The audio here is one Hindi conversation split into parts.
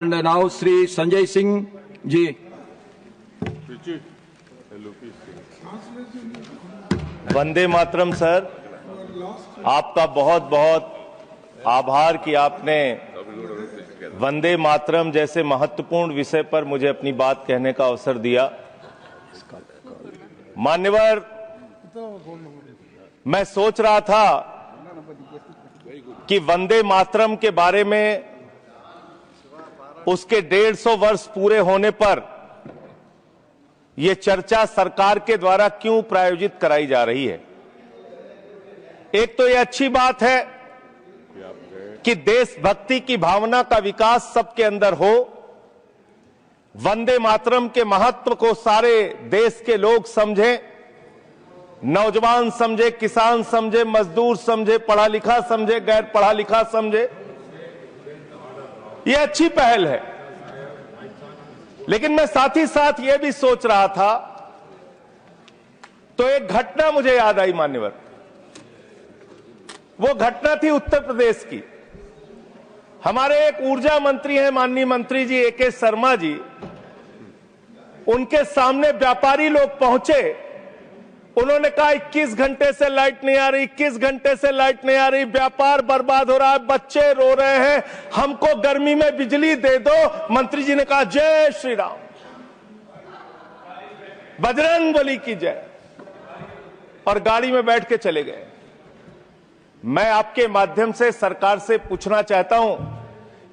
And now Sri Sanjay Singh ji. Vande Mataram sir, आपका बहुत बहुत आभार कि आपने वंदे मातरम जैसे महत्वपूर्ण विषय पर मुझे अपनी बात कहने का अवसर दिया। मान्यवर, मैं सोच रहा था कि वंदे मातरम के बारे में उसके 150 वर्ष पूरे होने पर यह चर्चा सरकार के द्वारा क्यों प्रायोजित कराई जा रही है। एक तो यह अच्छी बात है कि देशभक्ति की भावना का विकास सबके अंदर हो। वंदे मातरम के महत्व को सारे देश के लोग समझें, नौजवान समझे, किसान समझे, मजदूर समझे, पढ़ा लिखा समझे, गैर पढ़ा लिखा समझे। यह अच्छी पहल है, लेकिन मैं साथ ही साथ यह भी सोच रहा था तो एक घटना मुझे याद आई मान्यवर। वो घटना थी उत्तर प्रदेश की। हमारे एक ऊर्जा मंत्री हैं माननीय मंत्री जी ए.के. शर्मा जी, उनके सामने व्यापारी लोग पहुंचे। उन्होंने कहा 21 घंटे से लाइट नहीं आ रही, 21 घंटे से लाइट नहीं आ रही, व्यापार बर्बाद हो रहा है, बच्चे रो रहे हैं, हमको गर्मी में बिजली दे दो। मंत्री जी ने कहा जय श्री राम, बजरंगबली की जय, और गाड़ी में बैठ के चले गए। मैं आपके माध्यम से सरकार से पूछना चाहता हूं,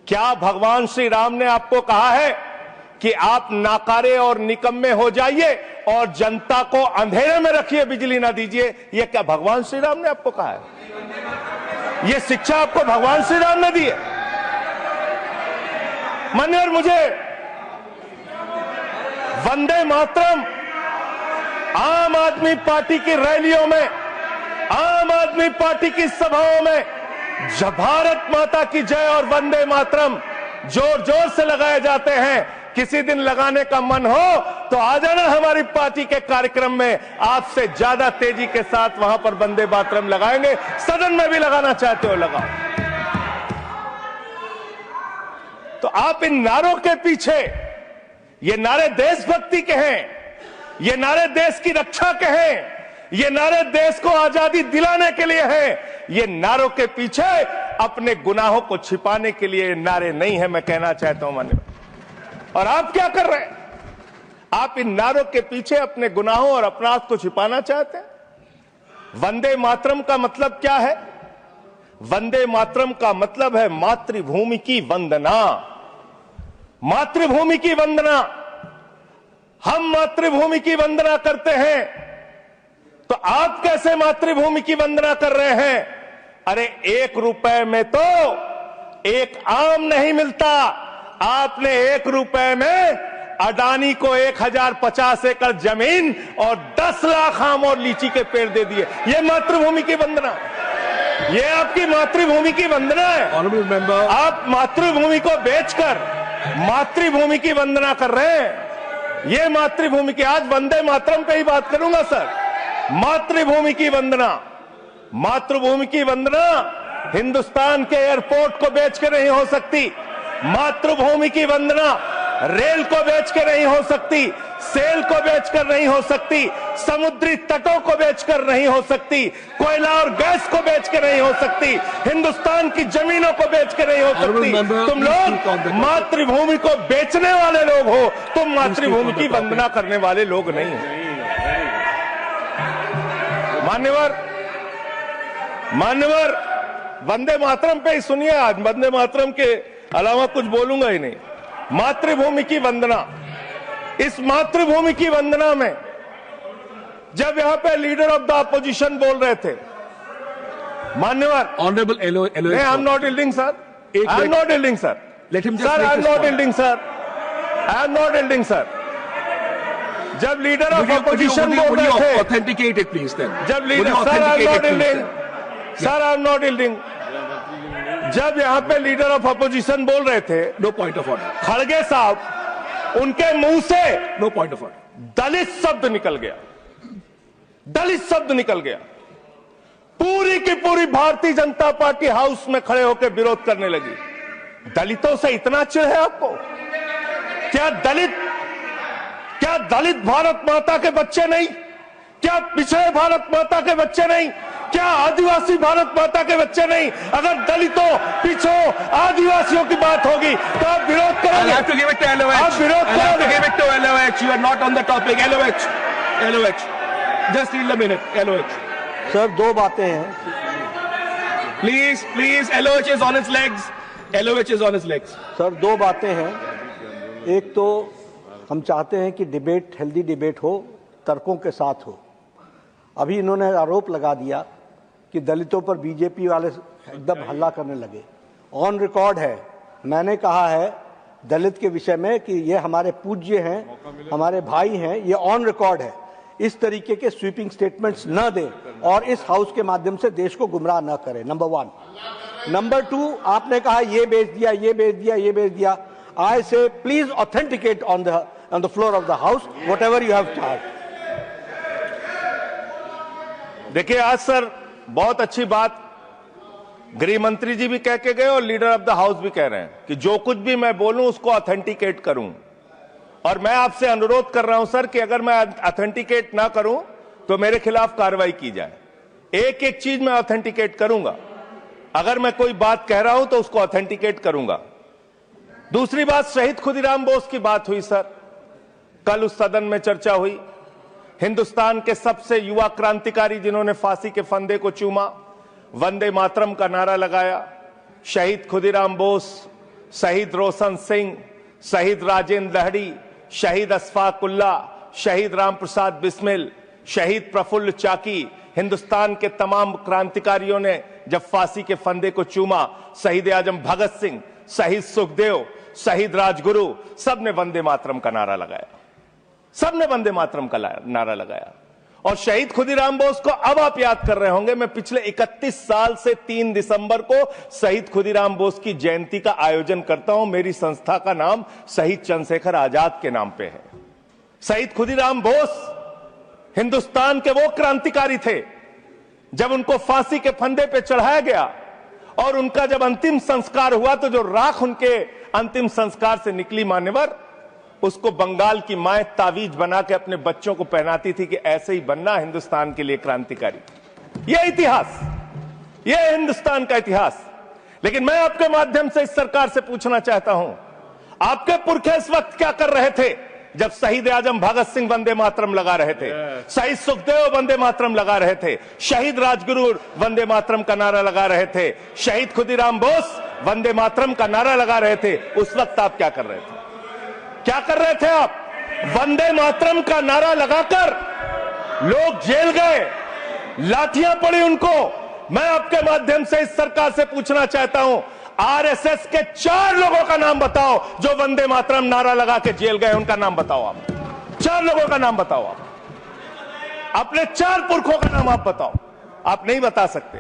क्या भगवान श्री राम ने आपको कहा है कि आप नाकारे और निकम्मे हो जाइए और जनता को अंधेरे में रखिए, बिजली ना दीजिए? यह क्या भगवान श्री राम ने आपको कहा है? यह शिक्षा आपको भगवान श्री राम ने दी है? मान्यवर, मुझे वंदे मातरम आम आदमी पार्टी की रैलियों में, आम आदमी पार्टी की सभाओं में भारत माता की जय और वंदे मातरम जोर जोर से लगाए जाते हैं। किसी दिन लगाने का मन हो तो आ जाना हमारी पार्टी के कार्यक्रम में, आपसे ज्यादा तेजी के साथ वहां पर वंदे मातरम लगाएंगे। सदन में भी लगाना चाहते हो लगाओ। तो आप इन नारों के पीछे, ये नारे देशभक्ति के हैं, ये नारे देश की रक्षा के हैं, ये नारे देश को आजादी दिलाने के लिए हैं। ये नारों के पीछे अपने गुनाहों को छिपाने के लिए नारे नहीं है, मैं कहना चाहता हूं मान्य। और आप क्या कर रहे हैं? आप इन नारों के पीछे अपने गुनाहों और अपराध को छिपाना चाहते हैं। वंदे मातरम का मतलब क्या है? वंदे मातरम का मतलब है मातृभूमि की वंदना। मातृभूमि की वंदना। हम मातृभूमि की वंदना करते हैं, तो आप कैसे मातृभूमि की वंदना कर रहे हैं? अरे 1 रुपए में तो एक आम नहीं मिलता। आपने 1 रुपए में अडानी को 1050 एकड़ जमीन और 10 लाख आम और लीची के पेड़ दे दिए। ये मातृभूमि की वंदना, ये आपकी मातृभूमि की वंदना है। आप मातृभूमि को बेचकर मातृभूमि की वंदना कर रहे हैं। ये मातृभूमि की, आज वंदे मातरम पे ही बात करूंगा सर। मातृभूमि की वंदना, मातृभूमि की वंदना हिंदुस्तान के एयरपोर्ट को बेच के नहीं हो सकती। मातृभूमि की वंदना रेल को बेच के नहीं हो सकती, सेल को बेचकर नहीं हो सकती, समुद्री तटों को बेचकर नहीं हो सकती, कोयला और गैस को बेच के नहीं हो सकती, हिंदुस्तान की जमीनों को बेच के नहीं हो सकती। तुम लोग मातृभूमि को बेचने वाले लोग हो, तुम मातृभूमि की वंदना करने वाले लोग नहीं हो। मान्यवर, वंदे मातरम पे ही सुनिए। आज वंदे मातरम के अलावा कुछ बोलूंगा ही नहीं। मातृभूमि की वंदना, इस मातृभूमि की वंदना में जब यहां पे लीडर ऑफ द अपोजिशन बोल रहे थे, मान्यवर, honourable I am not yielding sir, I am not yielding sir, sir I am not yielding sir, I am not yielding sir. जब लीडर ऑफ अपोजिशन बोल रहे थे, ऑथेंटिकेट इट प्लीज देन। जब leader, sir I am not yielding, sir I am not yielding. जब यहां पे लीडर ऑफ अपोजिशन बोल रहे थे, नो पॉइंट ऑफ ऑर्डर, खड़गे साहब, उनके मुंह से नो पॉइंट ऑफ ऑर्डर, दलित शब्द निकल गया, दलित शब्द निकल गया। पूरी की पूरी भारतीय जनता पार्टी हाउस में खड़े होकर विरोध करने लगी। दलितों से इतना चिढ़ है आपको? क्या दलित भारत माता के बच्चे नहीं? क्या पिछड़े भारत माता के बच्चे नहीं? क्या आदिवासी भारत माता के बच्चे नहीं? अगर दलितों, पिछड़ों, आदिवासियों की बात होगी तो आप विरोध I'll करोगे। have to give it to LOH. आप विरोध I'll have to करोगे। give it to LOH. You are not on the topic. LOH. Just yield a minute. LOH. Sir दो बातें हैं। Please. LOH is on its legs. LOH is on its legs. Sir दो बातें हैं। एक तो हम चाहते हैं कि डिबेट, हेल्दी डिबेट हो, तर्कों के साथ हो। अभी इन्होंने आरोप लगा दिया कि दलितों पर बीजेपी वाले एकदम हल्ला करने लगे। ऑन रिकॉर्ड है, मैंने कहा है दलित के विषय में कि ये हमारे पूज्य हैं, हमारे भाई हैं, ये ऑन रिकॉर्ड है। इस तरीके के स्वीपिंग स्टेटमेंट्स न दें और इस हाउस के माध्यम से देश को गुमराह न करें, नंबर 1। नंबर 2, आपने कहा ये बेच दिया, ये बेच दिया, ये बेच दिया। आई से please authenticate on the floor of the house what ever you have charge. देखिए आज सर बहुत अच्छी बात गृह मंत्री जी भी कह के गए और लीडर ऑफ द हाउस भी कह रहे हैं कि जो कुछ भी मैं बोलूं उसको ऑथेंटिकेट करूं। और मैं आपसे अनुरोध कर रहा हूं सर कि अगर मैं ऑथेंटिकेट ना करूं तो मेरे खिलाफ कार्रवाई की जाए। एक एक चीज मैं ऑथेंटिकेट करूंगा। अगर मैं कोई बात कह रहा हूं तो उसको ऑथेंटिकेट करूंगा। दूसरी बात, शहीद खुदीराम बोस की बात हुई सर, कल उस सदन में चर्चा हुई। हिंदुस्तान के सबसे युवा क्रांतिकारी जिन्होंने फांसी के फंदे को चूमा, वंदे मातरम का नारा लगाया, शहीद खुदीराम बोस, शहीद रोशन सिंह, शहीद राजेंद्र लहड़ी, शहीद अशफाक उल्ला, शहीद राम प्रसाद बिस्मिल, शहीद प्रफुल्ल चाकी, हिंदुस्तान के तमाम क्रांतिकारियों ने जब फांसी के फंदे को चूमा, शहीद आजम भगत सिंह, शहीद सुखदेव, शहीद राजगुरु, सबने वंदे मातरम का नारा लगाया। सबने वंदे मातरम का नारा लगाया। और शहीद खुदीराम बोस को अब आप याद कर रहे होंगे, मैं पिछले 31 साल से 3 दिसंबर को शहीद खुदीराम बोस की जयंती का आयोजन करता हूं। मेरी संस्था का नाम शहीद चंद्रशेखर आजाद के नाम पे है। शहीद खुदीराम बोस हिंदुस्तान के वो क्रांतिकारी थे, जब उनको फांसी के फंदे पे चढ़ाया गया और उनका जब अंतिम संस्कार हुआ तो जो राख उनके अंतिम संस्कार से निकली मान्यवर, उसको बंगाल की मां तावीज बना के अपने बच्चों को पहनाती थी कि ऐसे ही बनना हिंदुस्तान के लिए क्रांतिकारी। यह इतिहास, यह हिंदुस्तान का इतिहास। लेकिन मैं आपके माध्यम से इस सरकार से पूछना चाहता हूं, आपके पुरखे इस वक्त क्या कर रहे थे जब शहीद आजम भगत सिंह वंदे मातरम लगा रहे थे, शहीद सुखदेव वंदे मातरम लगा रहे थे, शहीद राजगुरु वंदे मातरम का नारा लगा रहे थे, शहीद खुदीराम बोस वंदे मातरम का नारा लगा रहे थे। उस वक्त आप क्या कर रहे थे? क्या कर रहे थे आप? वंदे मातरम का नारा लगाकर लोग जेल गए, लाठियां पड़ी उनको। मैं आपके माध्यम से इस सरकार से पूछना चाहता हूं, आरएसएस के 4 लोगों का नाम बताओ जो वंदे मातरम नारा लगा के जेल गए, उनका नाम बताओ आप। 4 लोगों का नाम बताओ आप, अपने 4 पुरखों का नाम आप बताओ। आप नहीं बता सकते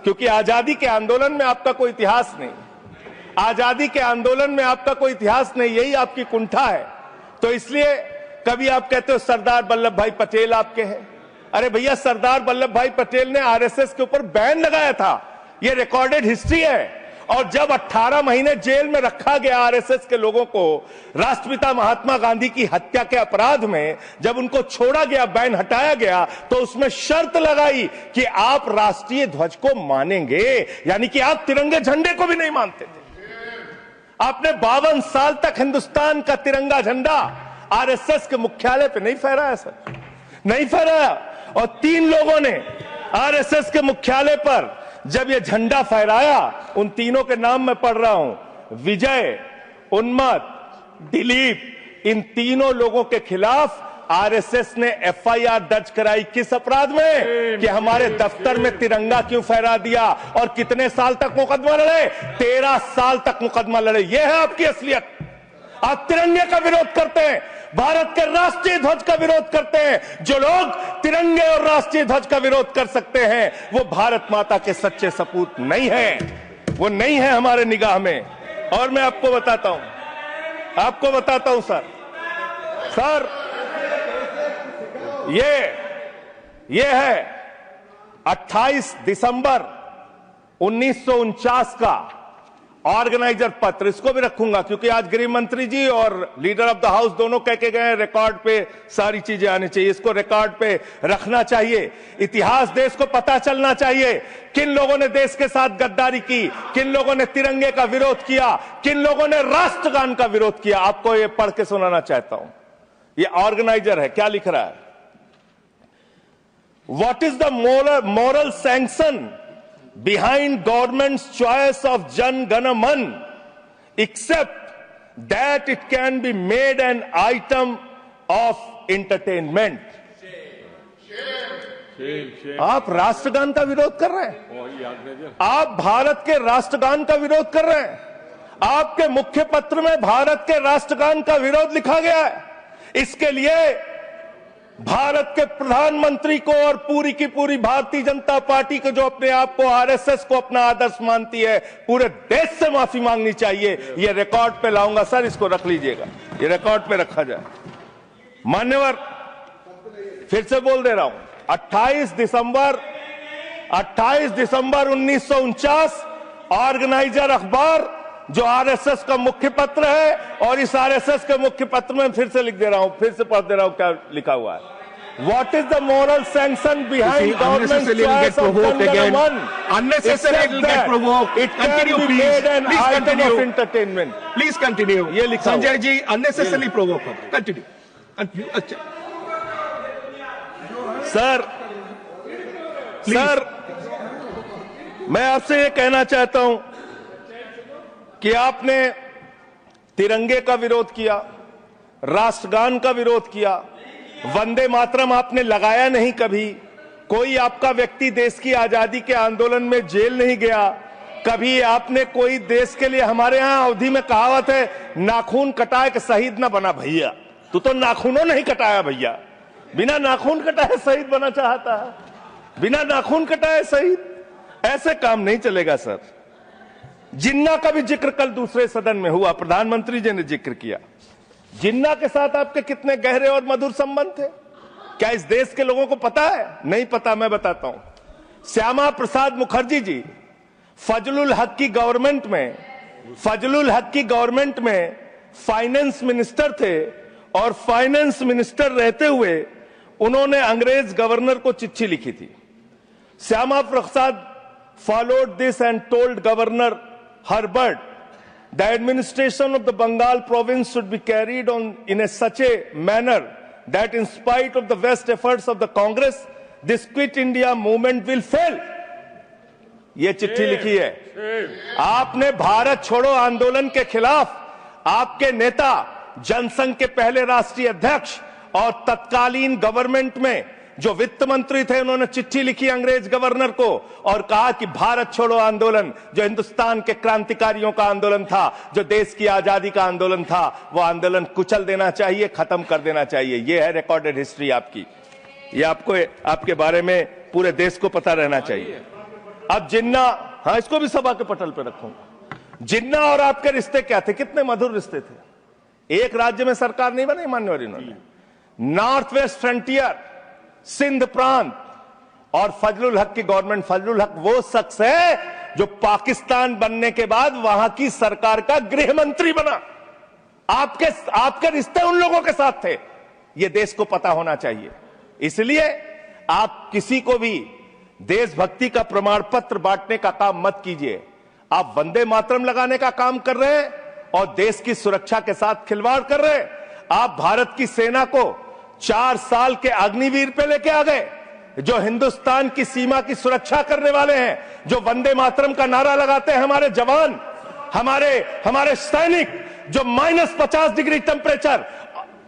क्योंकि आजादी के आंदोलन में आपका कोई इतिहास नहीं, आजादी के आंदोलन में आपका कोई इतिहास नहीं, यही आपकी कुंठा है। तो इसलिए कभी आप कहते हो सरदार वल्लभ भाई पटेल आपके हैं। अरे भैया, सरदार वल्लभ भाई पटेल ने आरएसएस के ऊपर बैन लगाया था, यह रिकॉर्डेड हिस्ट्री है। और जब 18 महीने जेल में रखा गया आरएसएस के लोगों को राष्ट्रपिता महात्मा गांधी की हत्या के अपराध में, जब उनको छोड़ा गया, बैन हटाया गया, तो उसमें शर्त लगाई कि आप राष्ट्रीय ध्वज को मानेंगे, यानी कि आप तिरंगे झंडे को भी नहीं मानते थे। आपने 52 साल तक हिंदुस्तान का तिरंगा झंडा आरएसएस के मुख्यालय पे नहीं फहराया सर, नहीं फहराया। और 3 लोगों ने आरएसएस के मुख्यालय पर जब ये झंडा फहराया, उन तीनों के नाम मैं पढ़ रहा हूं, विजय, उन्मत, दिलीप, इन तीनों लोगों के खिलाफ आरएसएस ने एफआईआर दर्ज कराई। किस अपराध में? कि हमारे दफ्तर में तिरंगा क्यों फहरा दिया। और कितने साल तक मुकदमा लड़े? 13 साल तक मुकदमा लड़े। यह है आपकी असलियत। आप तिरंगे का विरोध करते हैं, भारत के राष्ट्रीय ध्वज का विरोध करते हैं। जो लोग तिरंगे और राष्ट्रीय ध्वज का विरोध कर सकते हैं वो भारत माता के सच्चे सपूत नहीं है, वो नहीं है हमारे निगाह में। और मैं आपको बताता हूं सर, ये है 28 दिसंबर 1949 का ऑर्गेनाइजर पत्र, इसको भी रखूंगा, क्योंकि आज गृह मंत्री जी और लीडर ऑफ द हाउस दोनों कह के गए रिकॉर्ड पे सारी चीजें आनी चाहिए, इसको रिकॉर्ड पे रखना चाहिए। इतिहास देश को पता चलना चाहिए किन लोगों ने देश के साथ गद्दारी की, किन लोगों ने तिरंगे का विरोध किया, किन लोगों ने राष्ट्रगान का विरोध किया। आपको ये पढ़ के सुनाना चाहता हूं, ये ऑर्गेनाइजर है, क्या लिख रहा है। What is the moral sanction behind government's choice of Jan Gana Man, except that it can be made an item of entertainment. आप राष्ट्रगान का विरोध कर रहे हैं, आप भारत के राष्ट्रगान का विरोध कर रहे हैं, आपके मुख्य पत्र में भारत के राष्ट्रगान का विरोध लिखा गया है। इसके लिए भारत के प्रधानमंत्री को और पूरी की पूरी भारतीय जनता पार्टी को, जो अपने आप को आरएसएस को अपना आदर्श मानती है, पूरे देश से माफी मांगनी चाहिए। ये रिकॉर्ड पे लाऊंगा सर, इसको रख लीजिएगा, ये रिकॉर्ड पे रखा जाए। मान्यवर, फिर से बोल दे रहा हूं, 28 दिसंबर 1949 ऑर्गेनाइजर अखबार जो आरएसएस का मुख्य पत्र है, और इस आरएसएस के मुख्य पत्र में फिर से लिख दे रहा हूं, फिर से पढ़ दे रहा हूं क्या लिखा हुआ है। What is the moral sanction behind government's choice of Jan Gana Man? Unnecessarily it will get provoked. It can be made an item of entertainment. Please continue. ये लिखा हुआ। Sanjay ji unnecessarily provoke. Continue. अच्छा सर, मैं आपसे ये कहना चाहता हूं कि आपने तिरंगे का विरोध किया, राष्ट्रगान का विरोध किया, वंदे मातरम आपने लगाया नहीं कभी, कोई आपका व्यक्ति देश की आजादी के आंदोलन में जेल नहीं गया, कभी आपने कोई देश के लिए, हमारे यहां अवधि में कहावत है, नाखून कटाए के शहीद ना बना भैया। तू तो नाखूनों नहीं कटाया भैया, बिना नाखून कटाए शहीद बना चाहता है, बिना नाखून कटाए शहीद, ऐसे काम नहीं चलेगा सर। जिन्ना का भी जिक्र कल दूसरे सदन में हुआ, प्रधानमंत्री जी ने जिक्र किया। जिन्ना के साथ आपके कितने गहरे और मधुर संबंध थे, क्या इस देश के लोगों को पता है? नहीं पता, मैं बताता हूं। श्यामा प्रसाद मुखर्जी जी फजलुल हक की गवर्नमेंट में फाइनेंस मिनिस्टर थे, और फाइनेंस मिनिस्टर रहते हुए उन्होंने अंग्रेज गवर्नर को चिट्ठी लिखी थी। Shyama Prasad followed this and told Governor Herbert the administration of the Bengal province should be carried on in such a manner that in spite of the best efforts of the Congress, this Quit India movement will fail. ये चिट्ठी लिखी है। आपने भारत छोड़ो आंदोलन के खिलाफ आपके नेता, जनसंघ के पहले राष्ट्रीय अध्यक्ष और तत्कालीन गवर्नमेंट में जो वित्त मंत्री थे, उन्होंने चिट्ठी लिखी अंग्रेज गवर्नर को और कहा कि भारत छोड़ो आंदोलन, जो हिंदुस्तान के क्रांतिकारियों का आंदोलन था, जो देश की आजादी का आंदोलन था, वो आंदोलन कुचल देना चाहिए, खत्म कर देना चाहिए। ये है रिकॉर्डेड हिस्ट्री आपकी, ये आपको, आपके बारे में पूरे देश को पता रहना चाहिए। अब जिन्ना, हाँ, इसको भी सभा के पटल पर रखूंगा। जिन्ना और आपके रिश्ते क्या थे, कितने मधुर रिश्ते थे। एक राज्य में सरकार नहीं बनाई मान्यवर इन्होंने, नॉर्थ वेस्ट फ्रंटियर, सिंध प्रांत और फजलुल हक की गवर्नमेंट। फजलुल हक वो शख्स है जो पाकिस्तान बनने के बाद वहां की सरकार का गृह मंत्री बना। आपके रिश्ते उन लोगों के साथ थे, ये देश को पता होना चाहिए। इसलिए आप किसी को भी देशभक्ति का प्रमाण पत्र बांटने का काम मत कीजिए। आप वंदे मातरम लगाने का काम कर रहे हैं और देश की सुरक्षा के साथ खिलवाड़ कर रहे हैं। आप भारत की सेना को 4 साल के अग्निवीर पे लेके आ गए, जो हिंदुस्तान की सीमा की सुरक्षा करने वाले हैं, जो वंदे मातरम का नारा लगाते हैं हमारे जवान, हमारे सैनिक, जो -50 डिग्री टेम्परेचर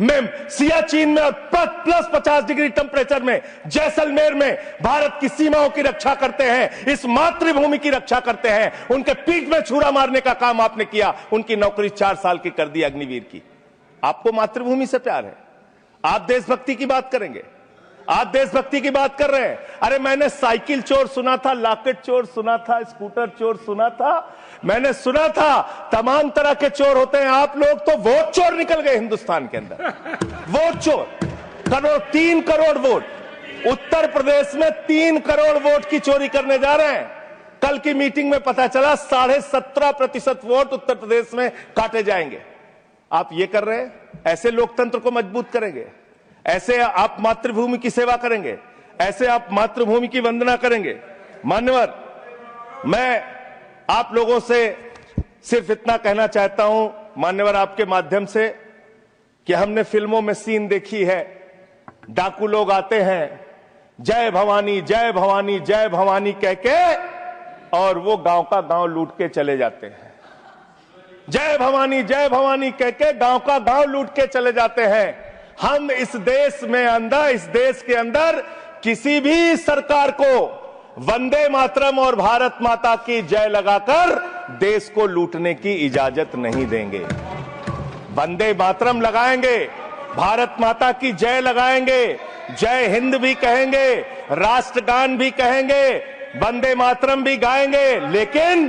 में सियाचिन में और +50 डिग्री टेम्परेचर में जैसलमेर में भारत की सीमाओं की रक्षा करते हैं, इस मातृभूमि की रक्षा करते हैं। उनके पीठ में छुरा मारने का काम आपने किया, उनकी नौकरी 4 साल की कर दी अग्निवीर की। आपको मातृभूमि से प्यार है, आप देशभक्ति की बात करेंगे, आप देशभक्ति की बात कर रहे हैं। अरे मैंने साइकिल चोर सुना था, लॉकेट चोर सुना था, स्कूटर चोर सुना था, मैंने सुना था तमाम तरह के चोर होते हैं। आप लोग तो वोट चोर निकल गए हिंदुस्तान के अंदर। वोट चोर, 3 करोड़ वोट उत्तर प्रदेश में 3 करोड़ वोट की चोरी करने जा रहे हैं। कल की मीटिंग में पता चला 17.5% वोट उत्तर प्रदेश में काटे जाएंगे। आप ये कर रहे हैं, ऐसे लोकतंत्र को मजबूत करेंगे? ऐसे आप मातृभूमि की सेवा करेंगे? ऐसे आप मातृभूमि की वंदना करेंगे? मान्यवर, मैं आप लोगों से सिर्फ इतना कहना चाहता हूं मान्यवर, आपके माध्यम से, कि हमने फिल्मों में सीन देखी है, डाकू लोग आते हैं, जय भवानी जय भवानी जय भवानी कह के, और वो गांव का गांव लूट के चले जाते हैं। जय भवानी कह के गांव का गांव लूट के चले जाते हैं। हम इस देश के अंदर किसी भी सरकार को वंदे मातरम और भारत माता की जय लगाकर देश को लूटने की इजाजत नहीं देंगे। वंदे मातरम लगाएंगे, भारत माता की जय लगाएंगे, जय हिंद भी कहेंगे, राष्ट्रगान भी कहेंगे, वंदे मातरम भी गाएंगे, लेकिन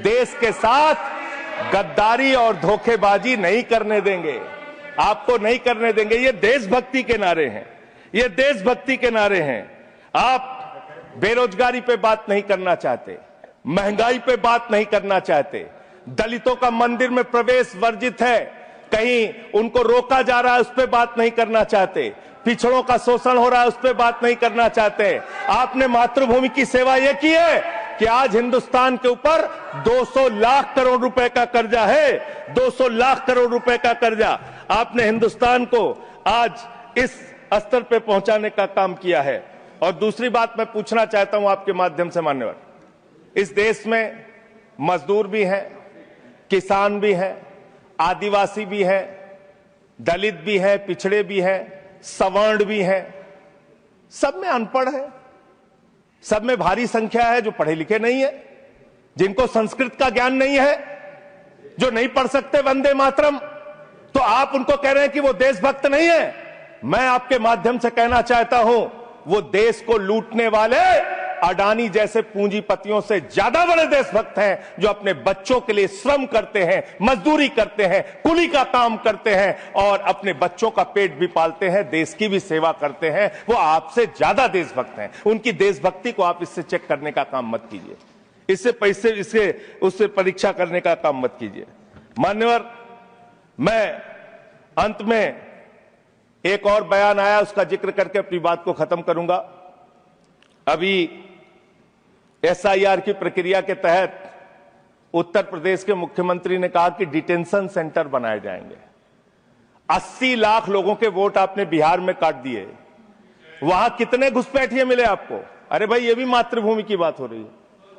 देश के साथ गद्दारी और धोखेबाजी नहीं करने देंगे। आपको नहीं करने देंगे। ये देशभक्ति के नारे हैं, ये देशभक्ति के नारे हैं। आप बेरोजगारी पे बात नहीं करना चाहते, महंगाई पे बात नहीं करना चाहते, दलितों का मंदिर में प्रवेश वर्जित है, कहीं उनको रोका जा रहा है, उस पर बात नहीं करना चाहते, पिछड़ों का शोषण हो रहा है, उस पर बात नहीं करना चाहते। आपने मातृभूमि की सेवा यह की है कि आज हिंदुस्तान के ऊपर 200 लाख करोड़ रुपए का कर्जा है, 200 लाख करोड़ रुपए का कर्जा। आपने हिंदुस्तान को आज इस स्तर पे पहुंचाने का काम किया है। और दूसरी बात मैं पूछना चाहता हूं आपके माध्यम से मान्यवर, इस देश में मजदूर भी हैं, किसान भी हैं, आदिवासी भी हैं, दलित भी हैं, पिछड़े भी हैं, सवर्ण भी हैं, सब में अनपढ़ है, सब में भारी संख्या है जो पढ़े लिखे नहीं है, जिनको संस्कृत का ज्ञान नहीं है, जो नहीं पढ़ सकते वंदे मातरम। तो आप उनको कह रहे हैं कि वो देशभक्त नहीं है। मैं आपके माध्यम से कहना चाहता हूं, वो देश को लूटने वाले अडानी जैसे पूंजीपतियों से ज्यादा बड़े देशभक्त हैं, जो अपने बच्चों के लिए श्रम करते हैं, मजदूरी करते हैं, कुली का काम करते हैं और अपने बच्चों का पेट भी पालते हैं, देश की भी सेवा करते हैं। वो आपसे ज्यादा देशभक्त हैं। उनकी देशभक्ति को आप इससे चेक करने का काम मत कीजिए, इससे पैसे उससे परीक्षा करने का काम मत कीजिए। मान्यवर, मैं अंत में एक और बयान आया, उसका जिक्र करके अपनी बात को खत्म करूंगा। अभी SIR की प्रक्रिया के तहत उत्तर प्रदेश के मुख्यमंत्री ने कहा कि डिटेंशन सेंटर बनाए जाएंगे। 80 लाख लोगों के वोट आपने बिहार में काट दिए, वहां कितने घुसपैठिए मिले आपको? अरे भाई, ये भी मातृभूमि की बात हो रही है।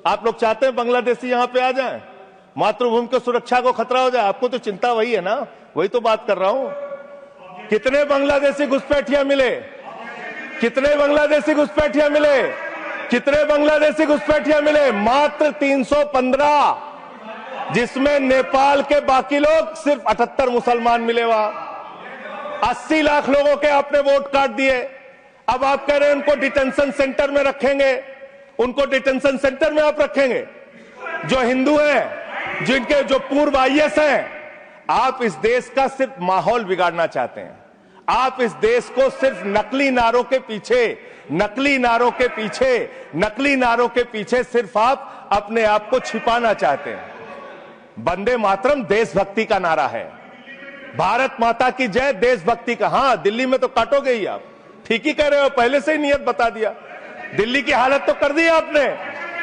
आप लोग चाहते हैं बांग्लादेशी यहां पे आ जाएं, मातृभूमि की सुरक्षा को खतरा हो जाए? आपको तो चिंता वही है ना, वही तो बात कर रहा हूं। कितने बांग्लादेशी घुसपैठिया मिले? कितने बांग्लादेशी घुसपैठिया मिले? कितने बांग्लादेशी घुसपैठिया मिले? मात्र 315, जिसमें नेपाल के बाकी लोग सिर्फ 78 मुसलमान मिले। वहां 80 लाख लोगों के आपने वोट काट दिए। अब आप कह रहे हैं उनको डिटेंशन सेंटर में रखेंगे, उनको डिटेंशन सेंटर में आप रखेंगे जो हिंदू हैं, जिनके जो पूर्व IAS हैं। आप इस देश का सिर्फ माहौल बिगाड़ना चाहते हैं। आप इस देश को सिर्फ नकली नारों के पीछे सिर्फ आप अपने आप को छिपाना चाहते हैं। वंदे मातरम देशभक्ति का नारा है, भारत माता की जय देशभक्ति का। हां, दिल्ली में तो काटोगे ही आप, ठीक ही कह रहे हो, पहले से ही नियत बता दिया। दिल्ली की हालत तो कर दी आपने।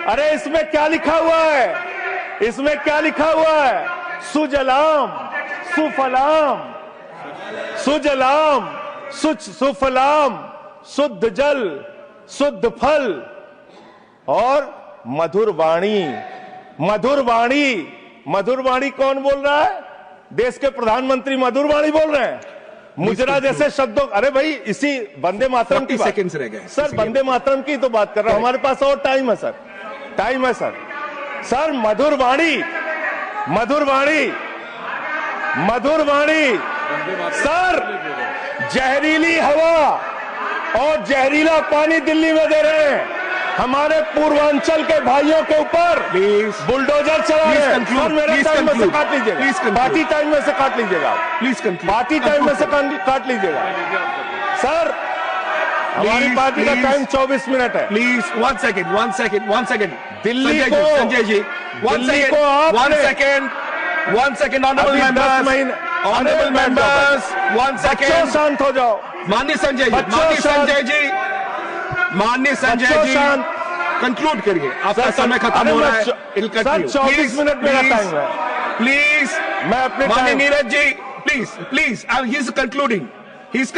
अरे इसमें क्या लिखा हुआ है? इसमें क्या लिखा हुआ है? सुजलाम सुफलाम, सुजलाम सुफलाम, शुद्ध जल शुद्ध फल और मधुर वाणी। मधुर वाणी, मधुर वाणी कौन बोल रहा है? देश के प्रधानमंत्री मधुर वाणी बोल रहे हैं। मुजरा जैसे शब्दों, अरे भाई, इसी वंदे मातरम की सेकंड्स रह गए सर, वंदे मातरम की तो बात कर रहा हूं। हमारे पास और टाइम है सर, टाइम है सर। सर, मधुर वाणी, मधुर वाणी, मधुर वाणी। सर, जहरीली हवा और जहरीला पानी दिल्ली में दे रहे हैं। हमारे पूर्वांचल के भाइयों के ऊपर बुलडोजर चला रहे हैं। सर, मेरे टाइम में से काट लीजिएगा, पार्टी टाइम में से काट लीजिएगा, प्लीज, पार्टी टाइम में से काट लीजिएगा। सर, हमारी पार्टी का टाइम 24 मिनट है। प्लीज वन सेकेंड दिल्ली को संजय जी दिल्ली को आप one second honourable members one second शांत हो जाओ। माननीय संजय जी कंक्लूड करिए, आपका समय खत्म हो रहा है। सर 24 मिनट मेरा टाइम है, प्लीज। मैं अपने माननीय Neeraj ji please he is concluding please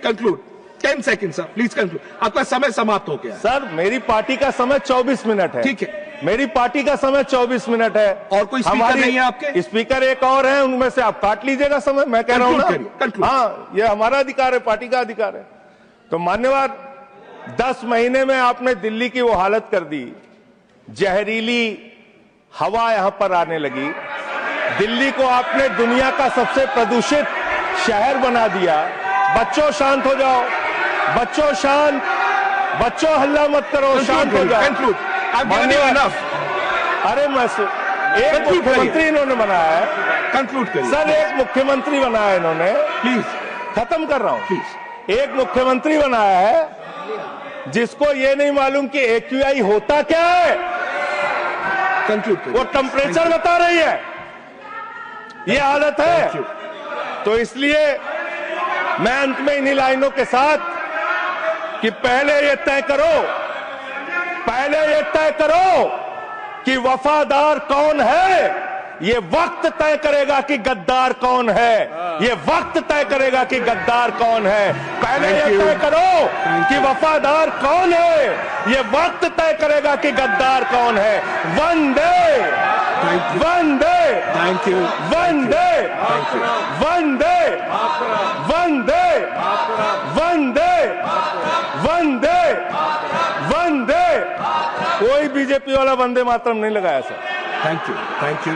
conclude 10 second sir, please conclude. आपका समय समाप्त हो गया सर। मेरी पार्टी का समय 24 मिनट है। ठीक है, मेरी पार्टी का समय 24 मिनट है। और कोई स्पीकर नहीं है आपके? स्पीकर एक और है, उनमें से आप काट लीजिएगा समय। मैं कह रहा हूं ना, हाँ, ये हमारा अधिकार है, पार्टी का अधिकार है। तो मान्यवर, 10 महीने में आपने दिल्ली की वो हालत कर दी, जहरीली हवा यहां पर आने लगी। दिल्ली को आपने दुनिया का सबसे प्रदूषित शहर बना दिया। बच्चों शांत हो जाओ, बच्चों शांत, बच्चों हल्ला मत करो, शांत हो जाओ। अरे मैं एक मुख्यमंत्री इन्होंने बनाया है, कंक्लूड करिए सर। एक मुख्यमंत्री बनाया इन्होंने, प्लीज। खत्म कर रहा हूं प्लीज। एक मुख्यमंत्री बनाया है जिसको ये नहीं मालूम कि AQI होता क्या है। कंक्लूड करिए। वो टेम्परेचर बता रही है, ये हालत है। तो इसलिए मैं अंत में इन्हीं लाइनों के साथ कि पहले ये तय करो कि वफादार कौन है। ये वक्त तय करेगा कि गद्दार कौन है। ये वक्त तय करेगा कि गद्दार कौन है। पहले ये तय करो कि वफादार कौन है। ये वक्त तय करेगा कि गद्दार कौन है। वंदे वंदे थैंक यू वंदे वंदे वंदे वंदे वंदे वंदे। कोई बीजेपी वाला वंदे मातरम नहीं लगाया सर। Thank you